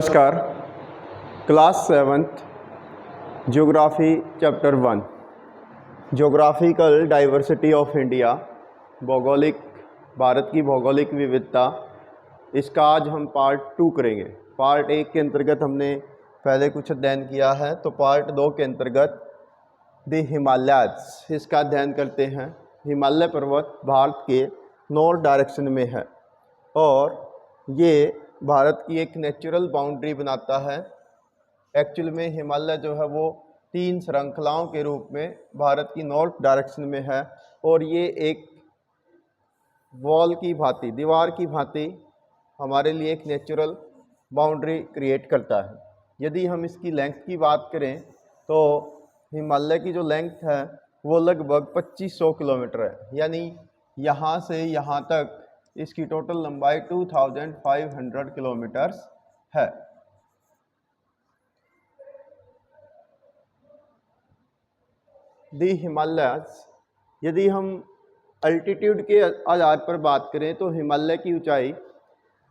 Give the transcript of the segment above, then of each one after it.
नमस्कार। Class 7th geography chapter 1 geographical diversity of India, भौगोलिक भारत की भौगोलिक विविधता, इसका आज हम पार्ट 2 करेंगे। पार्ट 1 के अंतर्गत हमने पहले कुछ अध्ययन किया है, तो पार्ट 2 के अंतर्गत द हिमालयाज इसका अध्ययन करते हैं। हिमालय पर्वत भारत के नॉर्थ डायरेक्शन में है और ये भारत की एक नेचुरल बाउंड्री बनाता है। एक्चुअल में हिमालय जो है वो 3 श्रृंखलाओं के रूप में भारत की नॉर्थ डायरेक्शन में है और ये एक वॉल की भांति, दीवार की भांति हमारे लिए एक नेचुरल बाउंड्री क्रिएट करता है। यदि हम इसकी लेंथ की बात करें तो हिमालय की जो लेंथ है वो लगभग 2500 किलोमीटर है, यानी यहाँ से यहाँ तक इसकी टोटल लंबाई 2500 किलोमीटर्स है। दी हिमालयाज, यदि हम अल्टीट्यूड के आधार पर बात करें तो हिमालय की ऊंचाई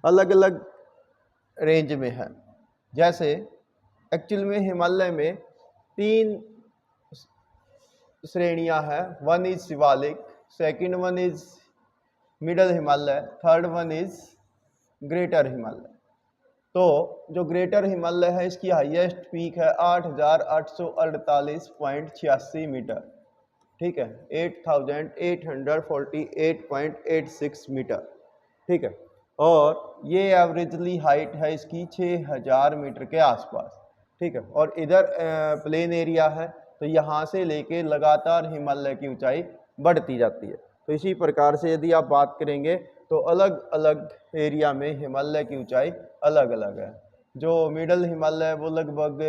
अलग अलग रेंज में है। जैसे एक्चुअल में हिमालय में 3 श्रेणियां हैं। One is Shivalik, second one is middle Himalaya, third one is greater Himalaya. तो जो ग्रेटर हिमालय है इसकी हाईएस्ट पीक है 8848.86 मीटर, ठीक है, 8848.86 मीटर, ठीक है। और ये एवरेजली हाइट है इसकी 6000 मीटर के आसपास, ठीक है। और इधर प्लेन एरिया है, तो यहाँ से लेके लगातार हिमालय की ऊंचाई बढ़ती जाती है। तो इसी प्रकार से यदि आप बात करेंगे तो अलग अलग एरिया में हिमालय की ऊंचाई अलग अलग है। जो मिडल हिमालय है वो लगभग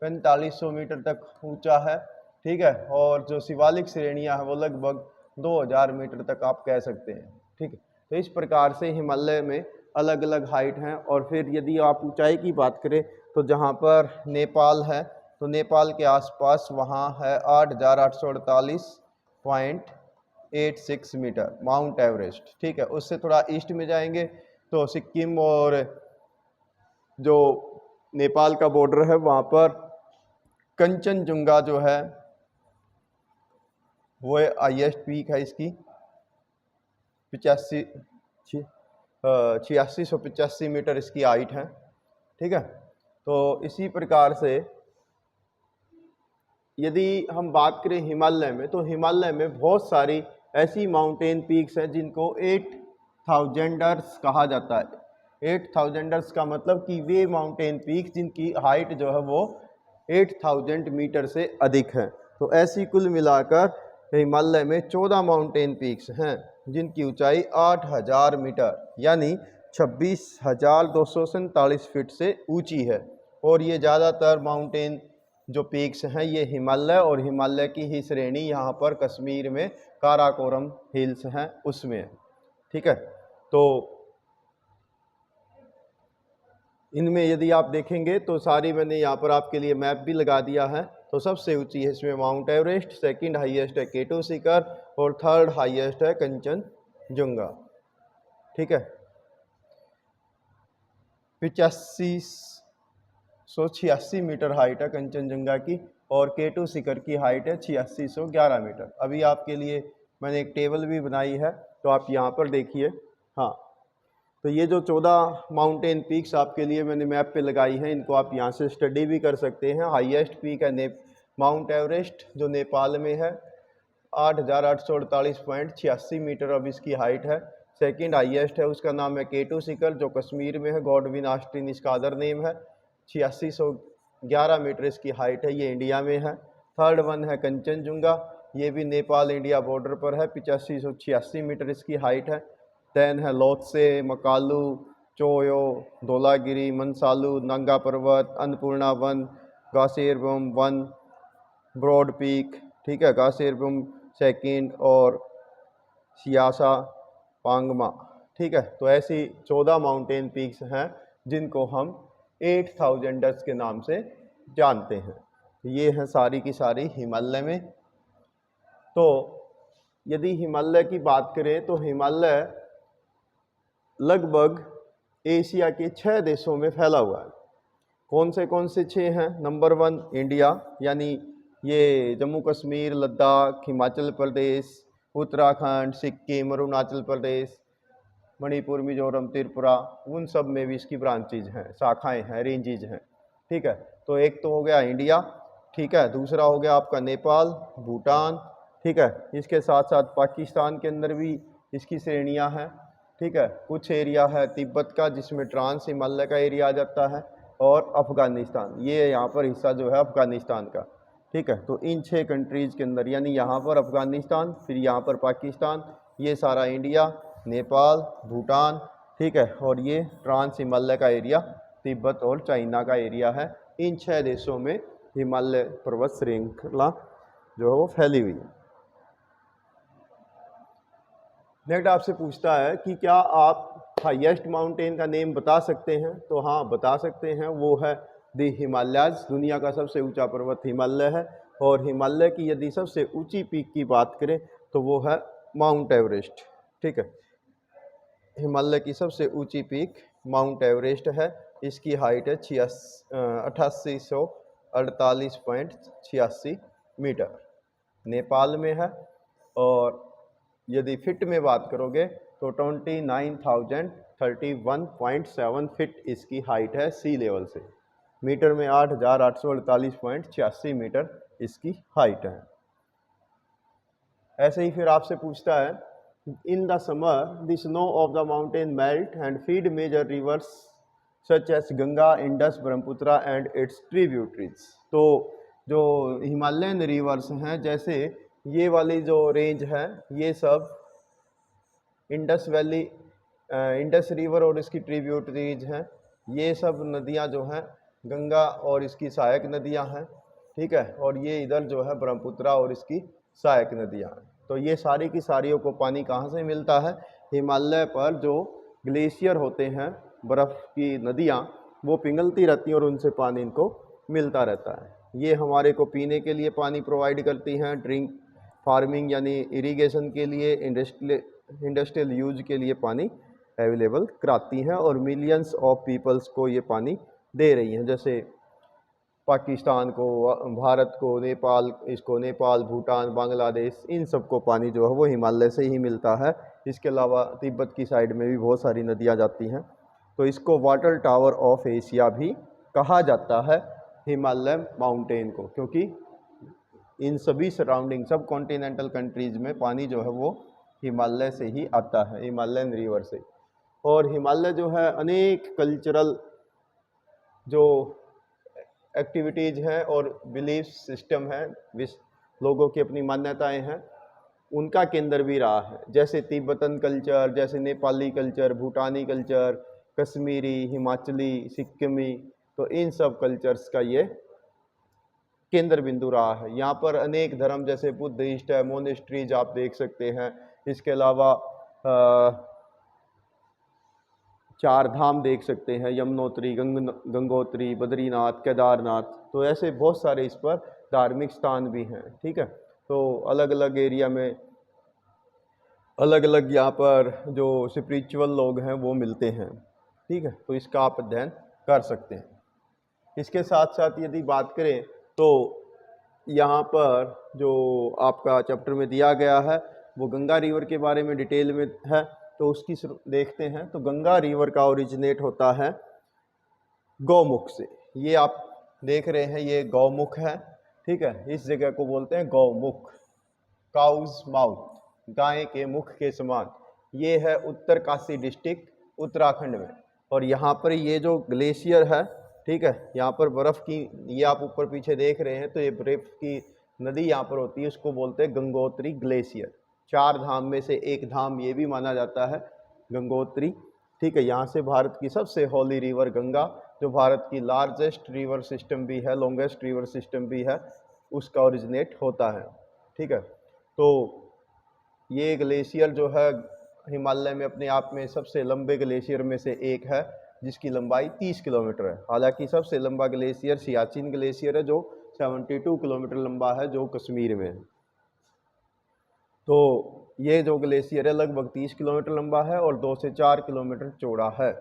4500 मीटर तक ऊंचा है, ठीक है। और जो शिवालिक श्रेणियां हैं वो लगभग 2000 मीटर तक आप कह सकते हैं, ठीक है। तो इस प्रकार से हिमालय में अलग अलग हाइट हैं। और फिर यदि आप ऊंचाई की बात करें तो जहाँ पर नेपाल है तो नेपाल के आसपास वहाँ है 8848.86 मीटर माउंट एवरेस्ट, ठीक है। उससे थोड़ा ईस्ट में जाएंगे तो सिक्किम और जो नेपाल का बॉर्डर है वहाँ पर कंचनजुंगा जो है वो हाईएस्ट पीक है इसकी 8685 मीटर इसकी हाइट है, ठीक है। तो इसी प्रकार से यदि हम बात करें हिमालय में तो हिमालय में बहुत सारी ऐसी माउंटेन पीक्स हैं जिनको 8000ers कहा जाता है। 8000ers का मतलब कि वे माउंटेन पीक्स जिनकी हाइट जो है वो 8000 मीटर से अधिक है। तो ऐसी कुल मिलाकर हिमालय में 14 माउंटेन पीक्स हैं जिनकी ऊंचाई 8000 मीटर यानी 26,247 फीट से ऊंची है। और ये ज़्यादातर माउंटेन जो पीक्स हैं ये हिमालय और हिमालय की ही श्रेणी यहाँ पर कश्मीर में काराकोरम हिल्स हैं उसमें, ठीक है। तो इनमें यदि आप देखेंगे तो सारी मैंने यहाँ पर आपके लिए मैप भी लगा दिया है। तो सबसे ऊंची है इसमें माउंट एवरेस्ट, सेकंड हाईएस्ट है केटू शिखर और थर्ड हाईएस्ट है कंचनजुंगा, ठीक है। 8586 मीटर हाइट है कंचनजुंगा की और केटू शिखर की हाइट है 8611 मीटर। अभी आपके लिए मैंने एक टेबल भी बनाई है तो आप यहाँ पर देखिए। हाँ, तो ये जो 14 माउंटेन पीक्स आपके लिए मैंने मैप पे लगाई हैं इनको आप यहाँ से स्टडी भी कर सकते हैं। हाईएस्ट पीक है माउंट एवरेस्ट जो नेपाल में है 8848.86 मीटर अब इसकी हाइट है। सेकंड हाईएस्ट है उसका नाम है केटू शिखर जो कश्मीर में है, गॉडविन ऑस्टिन इसका अदर नेम है, 8611 मीटर इसकी हाइट है, ये इंडिया में है। थर्ड वन है कंचनजुंगा, ये भी नेपाल इंडिया बॉर्डर पर है, 8586 मीटर इसकी हाइट है। दैन है Lhotse, Makalu, चोयो, Dhaulagiri, Manaslu, Nanga Parbat, Annapurna one, Gasherbrum one, Broad Peak, ठीक है, गासेरबम सेकंड और सियासा पांगमा, ठीक है। तो ऐसी 14 माउंटेन पीक्स हैं जिनको हम 8000ers के नाम से जानते हैं। ये हैं सारी की सारी हिमालय में। तो यदि हिमालय की बात करें तो हिमालय लगभग एशिया के 6 देशों में फैला हुआ है। कौन से 6 हैं? नंबर 1 इंडिया, यानी ये जम्मू कश्मीर, लद्दाख, हिमाचल प्रदेश, उत्तराखंड, सिक्किम, अरुणाचल प्रदेश, मणिपुर, मिजोरम, त्रिपुरा, उन सब में भी इसकी ब्रांचेज हैं, शाखाएं हैं, रेंजेज हैं। ठीक है, तो एक तो हो गया इंडिया, ठीक है, दूसरा हो गया आपका नेपाल, भूटान, ठीक है, इसके साथ साथ पाकिस्तान के अंदर भी इसकी श्रेणियां हैं। ठीक है, कुछ एरिया है तिब्बत का जिसमें ट्रांस हिमालय का एरिया आ जाता है, और अफगानिस्तान, ये यहाँ पर हिस्सा जो है अफगानिस्तान का। ठीक है, तो इन 6 कंट्रीज़ के अंदर, यानी यहाँ पर अफगानिस्तान, फिर यहाँ पर पाकिस्तान, ये सारा इंडिया, नेपाल, भूटान, ठीक है, और ये ट्रांस हिमालय का एरिया तिब्बत और चाइना का एरिया है। इन 6 देशों में हिमालय पर्वत श्रृंखला जो है वो फैली हुई है। नेक्स्ट आपसे पूछता है कि क्या आप हाईएस्ट माउंटेन का नेम बता सकते हैं? तो हाँ, बता सकते हैं, वो है द हिमालयाज। दुनिया का सबसे ऊंचा पर्वत हिमालय है, और हिमालय की यदि सबसे ऊंची पीक की बात करें तो वो है माउंट एवरेस्ट। ठीक है, हिमालय की सबसे ऊंची पीक माउंट एवरेस्ट है। इसकी हाइट है 8848.86 मीटर, नेपाल में है। और यदि फिट में बात करोगे तो 29,031.7 फिट इसकी हाइट है सी लेवल से। मीटर में 8,848.86 मीटर इसकी हाइट है। ऐसे ही फिर आपसे पूछता है, in the summer the snow of the mountain melt and feed major rivers such as Ganga, Indus, Brahmaputra and its tributaries. तो जो हिमालयन रिवर्स हैं, जैसे ये वाली जो रेंज है, ये सब इंडस वैली, इंडस रिवर और इसकी ट्रिब्यूटरीज हैं, ये सब नदियां जो हैं गंगा और इसकी सहायक नदियां हैं। ठीक है, और ये इधर जो है ब्रह्मपुत्र और इसकी सहायक नदियां हैं। तो ये सारी की सारियों को पानी कहाँ से मिलता है? हिमालय पर जो ग्लेशियर होते हैं, बर्फ़ की नदियाँ, वो पिघलती रहती हैं और उनसे पानी इनको मिलता रहता है। ये हमारे को पीने के लिए पानी प्रोवाइड करती हैं, ड्रिंक, फार्मिंग यानी इरिगेशन के लिए, इंडस्ट्रियल यूज के लिए पानी अवेलेबल कराती हैं, और मिलियंस ऑफ पीपल्स को ये पानी दे रही हैं। जैसे पाकिस्तान को, भारत को, नेपाल, भूटान, बांग्लादेश, इन सबको पानी जो है वो हिमालय से ही मिलता है। इसके अलावा तिब्बत की साइड में भी बहुत सारी नदियाँ जाती हैं। तो इसको वाटर टावर ऑफ एशिया भी कहा जाता है, हिमालय माउंटेन को, क्योंकि इन सभी सराउंडिंग सब कॉन्टिनेंटल कंट्रीज में पानी जो है वो हिमालय से ही आता है, हिमालयन रिवर से। और हिमालय जो है अनेक कल्चरल जो एक्टिविटीज़ हैं और बिलीफ सिस्टम है, लोगों की अपनी मान्यताएं हैं, उनका केंद्र भी रहा है। जैसे तिब्बतन कल्चर, जैसे नेपाली कल्चर, भूटानी कल्चर, कश्मीरी, हिमाचली, सिक्किमी, तो इन सब कल्चर्स का ये केंद्र बिंदु रहा है। यहाँ पर अनेक धर्म, जैसे बुद्धिस्ट है, मोनेस्ट्रीज आप देख सकते हैं। इसके अलावा 4 धाम देख सकते हैं, यमुनोत्री, गंगोत्री, बद्रीनाथ, केदारनाथ। तो ऐसे बहुत सारे इस पर धार्मिक स्थान भी हैं। ठीक है, तो अलग अलग एरिया में अलग अलग यहाँ पर जो स्पिरिचुअल लोग हैं वो मिलते हैं। ठीक है, तो इसका आप अध्ययन कर सकते हैं। इसके साथ साथ यदि बात करें तो यहाँ पर जो आपका चैप्टर में दिया गया है वो गंगा रिवर के बारे में डिटेल में है, तो उसकी देखते हैं। तो गंगा रिवर का ओरिजिनेट होता है गौमुख से। ये आप देख रहे हैं, ये गौमुख है। ठीक है, इस जगह को बोलते हैं गौमुख, काउज माउथ, गाय के मुख के समान। ये है उत्तरकाशी डिस्ट्रिक्ट, उत्तराखंड में। और यहाँ पर ये जो ग्लेशियर है, ठीक है, यहाँ पर बर्फ़ की, ये आप ऊपर पीछे देख रहे हैं, तो ये बर्फ़ की नदी यहाँ पर होती है, उसको बोलते हैं गंगोत्री ग्लेशियर। 4 धाम में से एक धाम ये भी माना जाता है गंगोत्री। ठीक है, यहाँ से भारत की सबसे हॉली रिवर गंगा, जो भारत की लार्जेस्ट रिवर सिस्टम भी है, लॉन्गेस्ट रिवर सिस्टम भी है, उसका ओरिजिनेट होता है। ठीक है, तो ये ग्लेशियर जो है हिमालय में अपने आप में सबसे लंबे ग्लेशियर में से एक है, जिसकी लंबाई 30 किलोमीटर है। हालांकि सबसे लंबा ग्लेशियर सियाचिन ग्लेशियर है, जो 72 किलोमीटर लंबा है, जो कश्मीर में है। तो ये जो ग्लेशियर है लगभग 30 किलोमीटर लंबा है और 2 से 4 किलोमीटर चौड़ा है।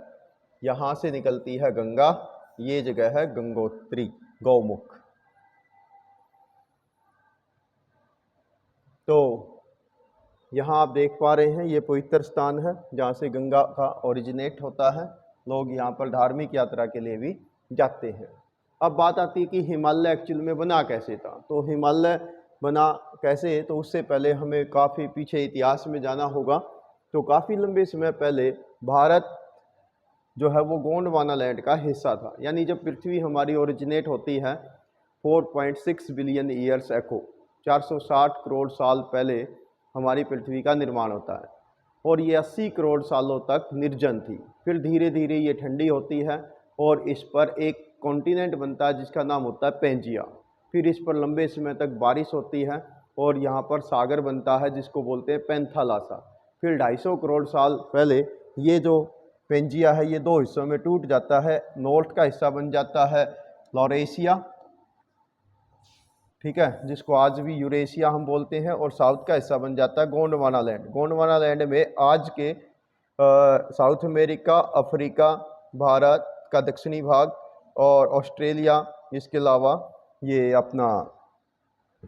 यहाँ से निकलती है गंगा, ये जगह है गंगोत्री, गौमुख। तो यहाँ आप देख पा रहे हैं ये पवित्र स्थान है जहाँ से गंगा का ओरिजिनेट होता है। लोग यहाँ पर धार्मिक यात्रा के लिए भी जाते हैं। अब बात आती है कि हिमालय एक्चुअल में बना कैसे था। तो हिमालय बना कैसे, तो उससे पहले हमें काफ़ी पीछे इतिहास में जाना होगा। तो काफ़ी लंबे समय पहले भारत जो है वो गोंडवाना लैंड का हिस्सा था। यानी जब पृथ्वी हमारी ओरिजिनेट होती है 4.6 बिलियन ईयर्स एको, 460 करोड़ साल पहले हमारी पृथ्वी का निर्माण होता है और ये 80 करोड़ सालों तक निर्जन थी। फिर धीरे धीरे ये ठंडी होती है और इस पर एक कॉन्टिनेंट बनता है जिसका नाम होता है पेंजिया। फिर इस पर लंबे समय तक बारिश होती है और यहाँ पर सागर बनता है जिसको बोलते हैं पेंथालासा। फिर 250 करोड़ साल पहले ये जो पेंजिया है ये दो हिस्सों में टूट जाता है। नॉर्थ का हिस्सा बन जाता है लॉरेशिया, ठीक है, जिसको आज भी यूरेशिया हम बोलते हैं, और साउथ का हिस्सा बन जाता है गोंडवाना लैंड। गोंडवाना लैंड में आज के साउथ अमेरिका, अफ्रीका, भारत का दक्षिणी भाग और ऑस्ट्रेलिया, इसके अलावा ये अपना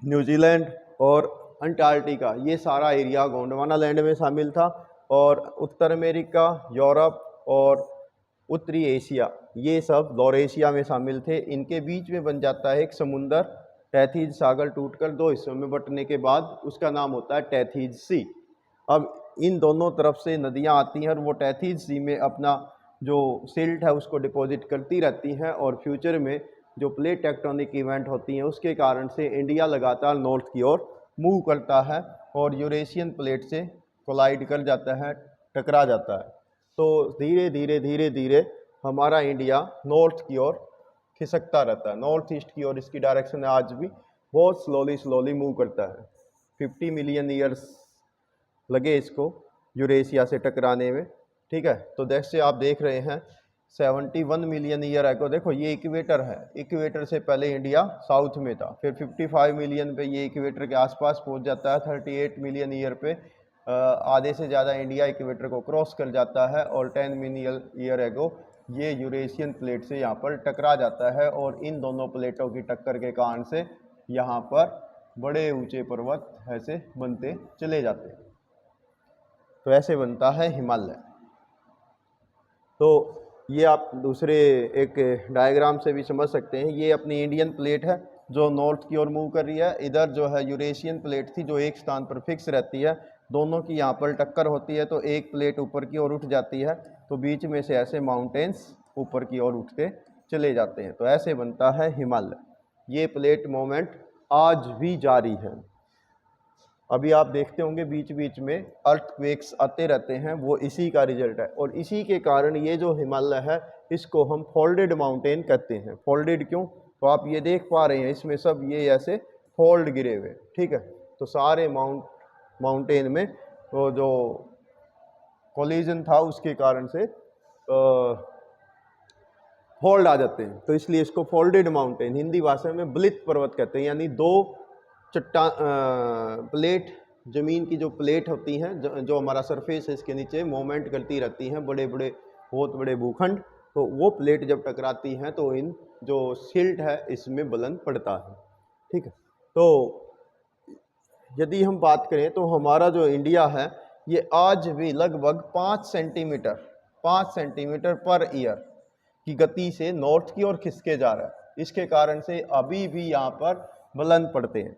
न्यूजीलैंड और अंटार्कटिका, ये सारा एरिया गोंडवाना लैंड में शामिल था। और उत्तर अमेरिका, यूरोप और उत्तरी एशिया ये सब लॉरेशिया में शामिल थे। इनके बीच में बन जाता है एक समुंदर, टैथीज सागर टूटकर दो हिस्सों में बंटने के बाद उसका नाम होता है टैथीज सी। अब इन दोनों तरफ से नदियां आती हैं और वो टैथीज सी में अपना जो सिल्ट है उसको डिपॉजिट करती रहती हैं और फ्यूचर में जो प्लेट टेक्टोनिक इवेंट होती हैं उसके कारण से इंडिया लगातार नॉर्थ की ओर मूव करता है और यूरेशियन प्लेट से कोलाइड कर जाता है, टकरा जाता है। तो धीरे धीरे धीरे धीरे हमारा इंडिया नॉर्थ की ओर खिसकता रहता है, नॉर्थ ईस्ट की ओर इसकी डायरेक्शन आज भी बहुत स्लोली मूव करता है। 50 मिलियन ईयर्स लगे इसको यूरेशिया से टकराने में, ठीक है। तो जैसे आप देख रहे हैं 71 मिलियन ईयर है को, देखो ये इक्वेटर है, इक्वेटर से पहले इंडिया साउथ में था, फिर 55 मिलियन पे ये इक्वेटर के आसपास पहुंच जाता है, 38 मिलियन ईयर पे आधे से ज़्यादा इंडिया इक्वेटर को क्रॉस कर जाता है और 10 मिलियन ईयर एगो ये यूरेशियन प्लेट से यहाँ पर टकरा जाता है और इन दोनों प्लेटों की टक्कर के कारण से यहाँ पर बड़े ऊंचे पर्वत ऐसे बनते चले जाते हैं। तो ऐसे बनता है हिमालय। तो ये आप दूसरे एक डायग्राम से भी समझ सकते हैं, ये अपनी इंडियन प्लेट है जो नॉर्थ की ओर मूव कर रही है। इधर जो है यूरेशियन प्लेट थी जो एक स्थान पर फिक्स रहती है, दोनों की यहाँ पर टक्कर होती है तो एक प्लेट ऊपर की ओर उठ जाती है, तो बीच में से ऐसे माउंटेन्स ऊपर की ओर उठते चले जाते हैं। तो ऐसे बनता है हिमालय। ये प्लेट मोमेंट आज भी जारी है। अभी आप देखते होंगे बीच बीच में अर्थक्वेक्स आते रहते हैं, वो इसी का रिजल्ट है और इसी के कारण ये जो हिमालय है इसको हम फोल्डेड माउंटेन कहते हैं। फोल्डेड क्यों? तो आप ये देख पा रहे हैं इसमें सब ये ऐसे फोल्ड गिरे हुए, ठीक है। तो सारे माउंटेन में तो जो कोलिजन था उसके कारण से फोल्ड आ जाते हैं, तो इसलिए इसको फोल्डेड माउंटेन, हिंदी भाषा में बलित पर्वत कहते हैं। यानी दो चट्टान प्लेट, ज़मीन की जो प्लेट होती हैं जो हमारा सरफेस है इसके नीचे मूवमेंट करती रहती हैं, बड़े बड़े बहुत बड़े भूखंड, तो वो प्लेट जब टकराती हैं तो इन जो सिल्ट है इसमें बलन पड़ता है, ठीक है। तो यदि हम बात करें तो हमारा जो इंडिया है ये आज भी लगभग 5 सेंटीमीटर पर ईयर की गति से नॉर्थ की ओर खिसके जा रहा है। इसके कारण से अभी भी यहाँ पर बलन पड़ते हैं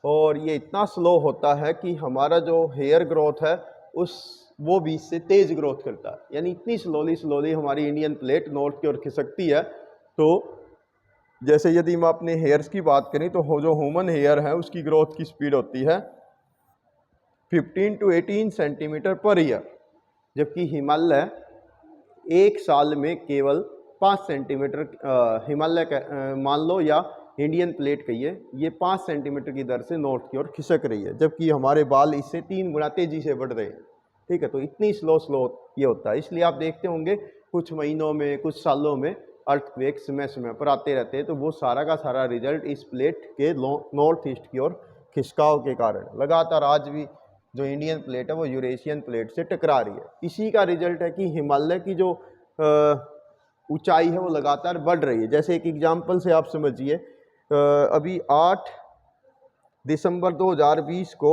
और ये इतना स्लो होता है कि हमारा जो हेयर ग्रोथ है वो भी इससे तेज ग्रोथ करता है। यानी इतनी स्लोली हमारी इंडियन प्लेट नॉर्थ की ओर खिसकती है। तो जैसे यदि हम अपने हेयर्स की बात करें तो जो ह्यूमन हेयर है उसकी ग्रोथ की स्पीड होती है 15 to 18 सेंटीमीटर पर ईयर, जबकि हिमालय एक साल में केवल 5 सेंटीमीटर हिमालय मान लो या इंडियन प्लेट कहिए, ये 5 सेंटीमीटर की दर से नॉर्थ की ओर खिसक रही है, जबकि हमारे बाल इससे 3 गुना तेजी से बढ़ रहे हैं, ठीक है। तो इतनी स्लो ये होता है। इसलिए आप देखते होंगे कुछ महीनों में, कुछ सालों में अर्थक्वेक समय पर आते रहते हैं, तो वो सारा का सारा रिजल्ट इस प्लेट के नॉर्थ ईस्ट की ओर खिसकाव के कारण लगातार आज भी जो इंडियन प्लेट है वो यूरेशियन प्लेट से टकरा रही है। इसी का रिजल्ट है कि हिमालय की जो ऊंचाई है वो लगातार बढ़ रही है। जैसे एक एग्जांपल से आप समझिए, अभी 8 दिसंबर 2020 को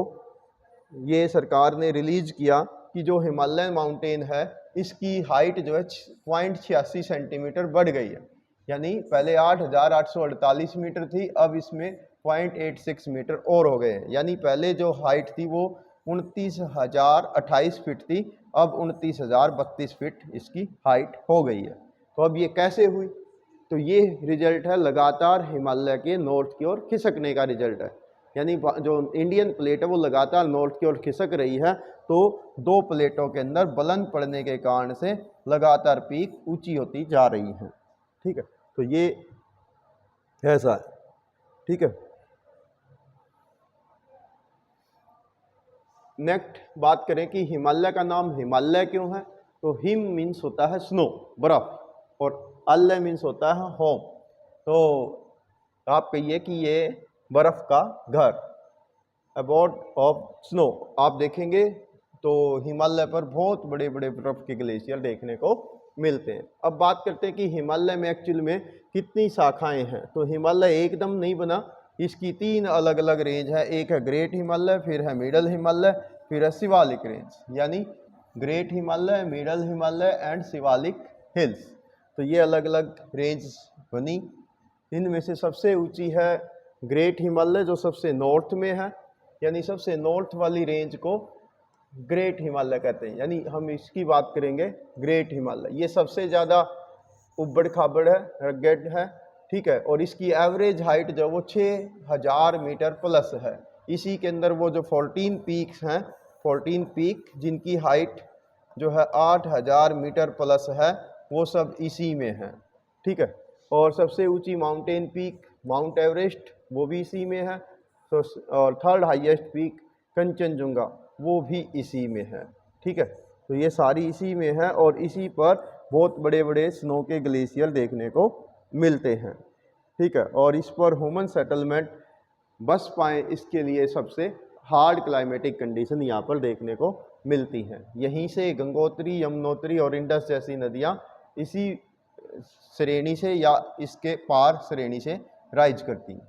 ये सरकार ने रिलीज किया कि जो हिमालय माउंटेन है इसकी हाइट जो है 0.86 सेंटीमीटर बढ़ गई है। यानी पहले 8,848 मीटर थी, अब इसमें 0.86 मीटर और हो गए हैं। यानी पहले जो हाइट थी वो 29,028 फीट थी, अब 29,032 फीट इसकी हाइट हो गई है। तो अब ये कैसे हुई? तो ये रिजल्ट है लगातार हिमालय के नॉर्थ की ओर खिसकने का रिजल्ट है। यानी जो इंडियन प्लेट है वो लगातार नॉर्थ की ओर खिसक रही है, तो दो प्लेटों के अंदर बलन पड़ने के कारण से लगातार पीक ऊंची होती जा रही है। ठीक है, तो ये ऐसा है। ठीक है, नेक्स्ट बात करें कि हिमालय का नाम हिमालय क्यों है। तो हिम मीन्स होता है स्नो, बर्फ, और अल्लय मीन्स होता है होम। तो आप कहिए कि ये बर्फ का घर, अबॉर्ड ऑफ स्नो। आप देखेंगे तो हिमालय पर बहुत बड़े बड़े बर्फ के ग्लेशियर देखने को मिलते हैं। अब बात करते हैं कि हिमालय में एक्चुअल में कितनी शाखाएं हैं। तो हिमालय एकदम नहीं बना, इसकी 3 अलग अलग रेंज है। एक है ग्रेट हिमालय, फिर है मिडल हिमालय, फिर है शिवालिक रेंज। यानी great Himalaya, middle Himalaya and Shivalik hills. तो ये अलग अलग रेंज बनी। इनमें से सबसे ऊंची है ग्रेट हिमालय, जो सबसे नॉर्थ में है। यानी सबसे नॉर्थ वाली रेंज को ग्रेट हिमालय कहते हैं। यानी हम इसकी बात करेंगे ग्रेट हिमालय। ये सबसे ज़्यादा उबड़ खाबड़ है, रगेड है। ठीक है, और इसकी एवरेज हाइट जो वो 6,000 मीटर प्लस है। इसी के अंदर वो जो 14 पीक्स हैं, 14 पीक जिनकी हाइट जो है 8,000 मीटर प्लस है, वो सब इसी में है। ठीक है, और सबसे ऊंची माउंटेन पीक माउंट एवरेस्ट, वो भी इसी में है। तो और थर्ड हाईएस्ट पीक कंचनजुंगा, वो भी इसी में है। ठीक है, तो ये सारी इसी में है, और इसी पर बहुत बड़े बड़े स्नो के ग्लेशियर देखने को मिलते हैं। ठीक है, और इस पर ह्यूमन सेटलमेंट बस पाए, इसके लिए सबसे हार्ड क्लाइमेटिक कंडीशन यहाँ पर देखने को मिलती हैं। यहीं से गंगोत्री, यमुनोत्री और इंडस जैसी नदियाँ इसी श्रेणी से या इसके पार श्रेणी से राइज करती हैं।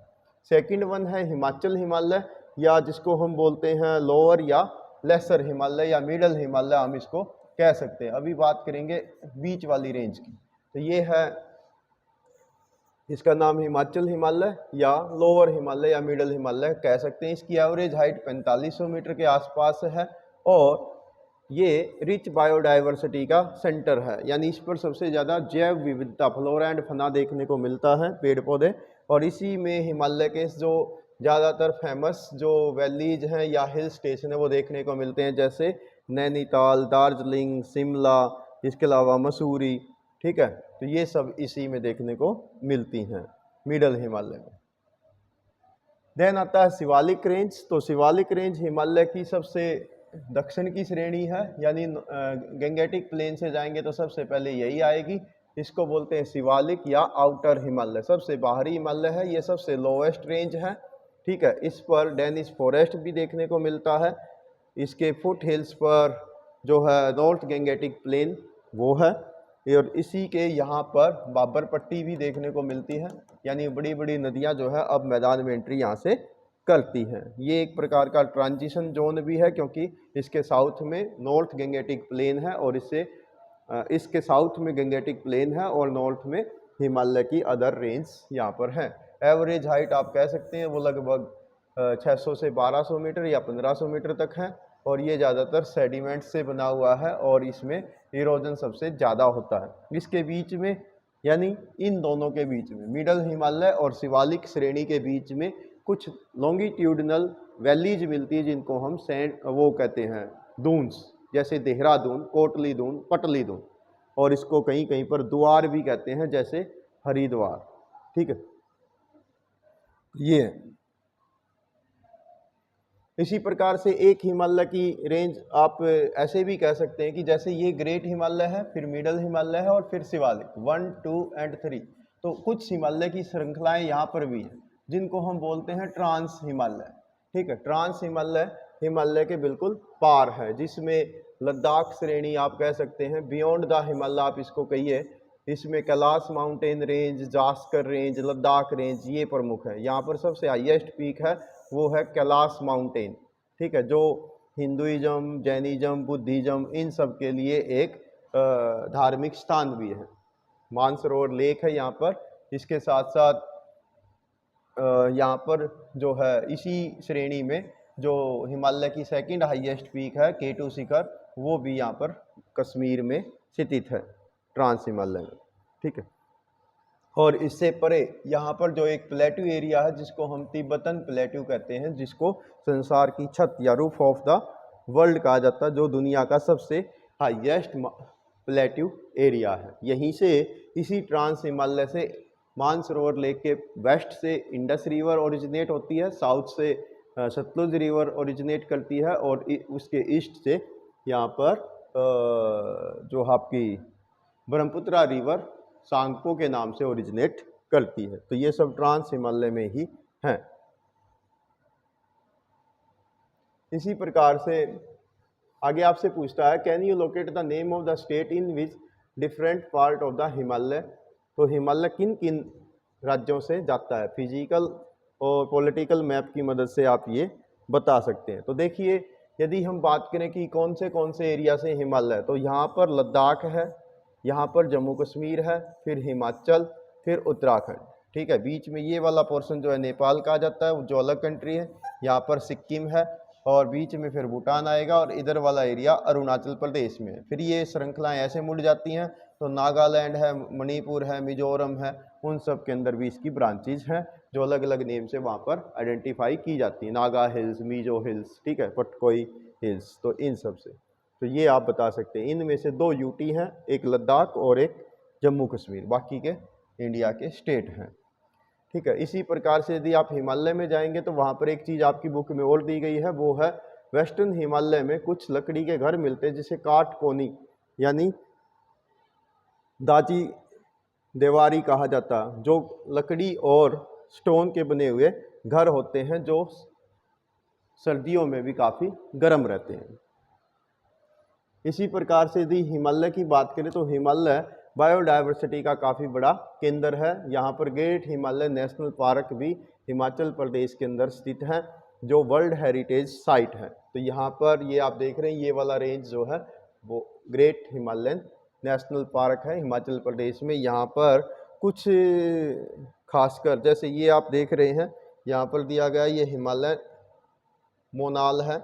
सेकंड वन है हिमाचल हिमालय, या जिसको हम बोलते हैं लोअर या लेसर हिमालय या मिडल हिमालय, हम इसको कह सकते हैं। अभी बात करेंगे बीच वाली रेंज की। तो ये है, इसका नाम हिमाचल हिमालय या लोअर हिमालय या मिडल हिमालय कह सकते हैं। इसकी एवरेज हाइट 4500 मीटर के आसपास है, और ये रिच बायोडाइवर्सिटी का सेंटर है। यानी इस पर सबसे ज़्यादा जैव विविधता, फ्लोरा एंड फना देखने को मिलता है, पेड़ पौधे। और इसी में हिमालय के जो ज़्यादातर फेमस जो वैलीज हैं या हिल स्टेशन है वो देखने को मिलते हैं, जैसे नैनीताल, दार्जिलिंग, शिमला, इसके अलावा मसूरी। ठीक है, तो ये सब इसी में देखने को मिलती हैं, मिडल हिमालय में। देन आता है शिवालिक रेंज। तो शिवालिक रेंज हिमालय की सबसे दक्षिण की श्रेणी है। यानी गंगेटिक प्लेन से जाएंगे तो सबसे पहले यही आएगी। इसको बोलते हैं शिवालिक या आउटर हिमालय, सबसे बाहरी हिमालय है। ये सबसे लोवेस्ट रेंज है। ठीक है, इस पर डेनिस फॉरेस्ट भी देखने को मिलता है। इसके फुट हिल्स पर जो है नॉर्थ गंगेटिक प्लेन वो है, और इसी के यहाँ पर बाबर पट्टी भी देखने को मिलती है। यानी बड़ी बड़ी नदियाँ जो है अब मैदान में एंट्री यहाँ से करती हैं। ये एक प्रकार का ट्रांजिशन जोन भी है, क्योंकि इसके साउथ में नॉर्थ गंगेटिक प्लेन है, और इसके साउथ में गंगेटिक प्लेन है, और नॉर्थ में हिमालय की अदर रेंज यहाँ पर है। एवरेज हाइट आप कह सकते हैं वो लगभग 600 से 1200 मीटर या 1500 मीटर तक है, और ये ज़्यादातर सेडिमेंट से बना हुआ है, और इसमें इरोजन सबसे ज़्यादा होता है। इसके बीच में, यानी इन दोनों के बीच में, मिडल हिमालय और शिवालिक श्रेणी के बीच में कुछ लॉन्गिट्यूडनल वैलीज मिलती है, जिनको हम वो कहते हैं दून्स, जैसे देहरादून, कोटली दून, पटली दून, और इसको कहीं कहीं पर द्वार भी कहते हैं, जैसे हरिद्वार। ठीक है, ये है। इसी प्रकार से एक हिमालय की रेंज आप ऐसे भी कह सकते हैं कि जैसे ये ग्रेट हिमालय है, फिर मिडल हिमालय है, और फिर शिवालिक 1, 2 एंड 3। तो कुछ हिमालय की श्रृंखलाएं यहाँ पर भी हैं, जिनको हम बोलते हैं ट्रांस हिमालय। ठीक है, ट्रांस हिमालय हिमालय के बिल्कुल पार है, जिसमें लद्दाख श्रेणी आप कह सकते हैं, बियॉन्ड द हिमालय आप इसको कहिए, इसमें Kailash mountain range, Zanskar range, Ladakh range ये प्रमुख है। यहाँ पर सबसे हाईएस्ट पीक है वो है कैलाश माउंटेन, ठीक है, जो हिंदुइज्म, जैनिज्म, बुद्धिज्म इन सब के लिए एक धार्मिक स्थान भी है। मानसरोवर लेक है यहाँ पर। इसके साथ साथ यहाँ पर जो है इसी श्रेणी में जो हिमालय की सेकंड हाईएस्ट पीक है K2 शिखर, वो भी यहाँ पर कश्मीर में स्थित है, ट्रांस हिमालय में, ठीक है। और इससे परे यहाँ पर जो एक प्लेट्यू एरिया है जिसको हम तिब्बतन प्लेट्यू कहते हैं, जिसको संसार की छत या रूफ ऑफ द वर्ल्ड कहा जाता है, जो दुनिया का सबसे हाईएस्ट प्लेट्यू एरिया है। यहीं से इसी ट्रांस हिमालय से मानसरोवर लेक के वेस्ट से इंडस रिवर ओरिजिनेट होती है, साउथ से सतलुज रिवर ओरिजिनेट करती है, और उसके ईस्ट से यहाँ पर जो आपकी ब्रह्मपुत्रा रिवर सांगपो के नाम से ओरिजिनेट करती है। तो ये सब ट्रांस हिमालय में ही हैं। इसी प्रकार से आगे आपसे पूछता है, can you locate the name of the state in which different part of the Himalaya. तो हिमालय किन किन राज्यों से जाता है, फिजिकल और पॉलिटिकल मैप की मदद से आप ये बता सकते हैं। तो देखिए, यदि हम बात करें कि कौन से एरिया से हिमालय, तो यहाँ पर लद्दाख है, यहाँ पर जम्मू कश्मीर है, फिर हिमाचल, फिर उत्तराखंड, ठीक है। बीच में ये वाला पोर्शन जो है नेपाल कहा जाता है, जो अलग कंट्री है। यहाँ पर सिक्किम है, और बीच में फिर भूटान आएगा, और इधर वाला एरिया अरुणाचल प्रदेश में है। फिर ये श्रृंखलाएं ऐसे मुड़ जाती हैं, तो नागालैंड है, मणिपुर है, मिजोरम है, उन सब के अंदर भी इसकी ब्रांचेज हैं जो अलग अलग नेम से वहाँ पर आइडेंटिफाई की जाती हैं। नागा हिल्स, मिजो हिल्स, ठीक है, पटकोई हिल्स, तो इन सब से तो ये आप बता सकते हैं। इनमें से 2 यूटी हैं, एक लद्दाख और एक जम्मू कश्मीर, बाकी के इंडिया के स्टेट हैं, ठीक है। इसी प्रकार से यदि आप हिमालय में जाएंगे तो वहाँ पर एक चीज़ आपकी बुक में और दी गई है, वो है वेस्टर्न हिमालय में कुछ लकड़ी के घर मिलते हैं जिसे काट कोनी यानी दाची देवारी कहा जाता है, जो लकड़ी और स्टोन के बने हुए घर होते हैं, जो सर्दियों में भी काफ़ी गर्म रहते हैं। इसी प्रकार से यदि हिमालय की बात करें तो हिमालय बायोडायवर्सिटी का काफ़ी बड़ा केंद्र है। यहाँ पर ग्रेट हिमालय नेशनल पार्क भी हिमाचल प्रदेश के अंदर स्थित है, जो वर्ल्ड हेरिटेज साइट है। तो यहाँ पर ये आप देख रहे हैं, ये वाला रेंज जो है वो ग्रेट हिमालयन नेशनल पार्क है हिमाचल प्रदेश में। यहाँ पर कुछ खासकर जैसे ये आप देख रहे हैं, यहाँ पर दिया गया ये हिमालय मोनाल है,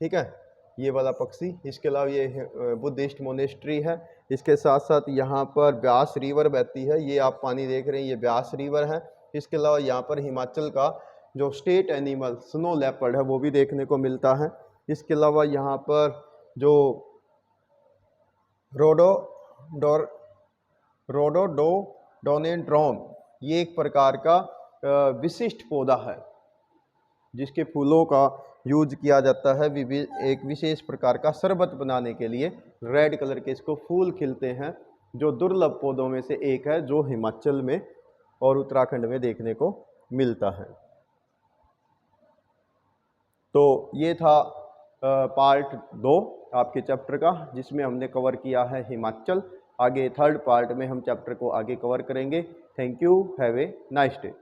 ठीक है, ये वाला पक्षी। इसके अलावा ये बुद्धिस्ट मोनेस्ट्री है। इसके साथ साथ यहाँ पर ब्यास रिवर बहती है, ये आप पानी देख रहे हैं, ये ब्यास रिवर है। इसके अलावा यहाँ पर हिमाचल का जो स्टेट एनिमल स्नो लेपर्ड है वो भी देखने को मिलता है। इसके अलावा यहाँ पर जो रोडोडोडेंड्रॉन ये एक प्रकार का विशिष्ट पौधा है जिसके फूलों का यूज किया जाता है एक विशेष प्रकार का शरबत बनाने के लिए। रेड कलर के इसको फूल खिलते हैं, जो दुर्लभ पौधों में से एक है, जो हिमाचल में और उत्तराखंड में देखने को मिलता है। तो ये था पार्ट 2 आपके चैप्टर का, जिसमें हमने कवर किया है हिमाचल। आगे 3rd पार्ट में हम चैप्टर को आगे कवर करेंगे। Thank you, have a nice day.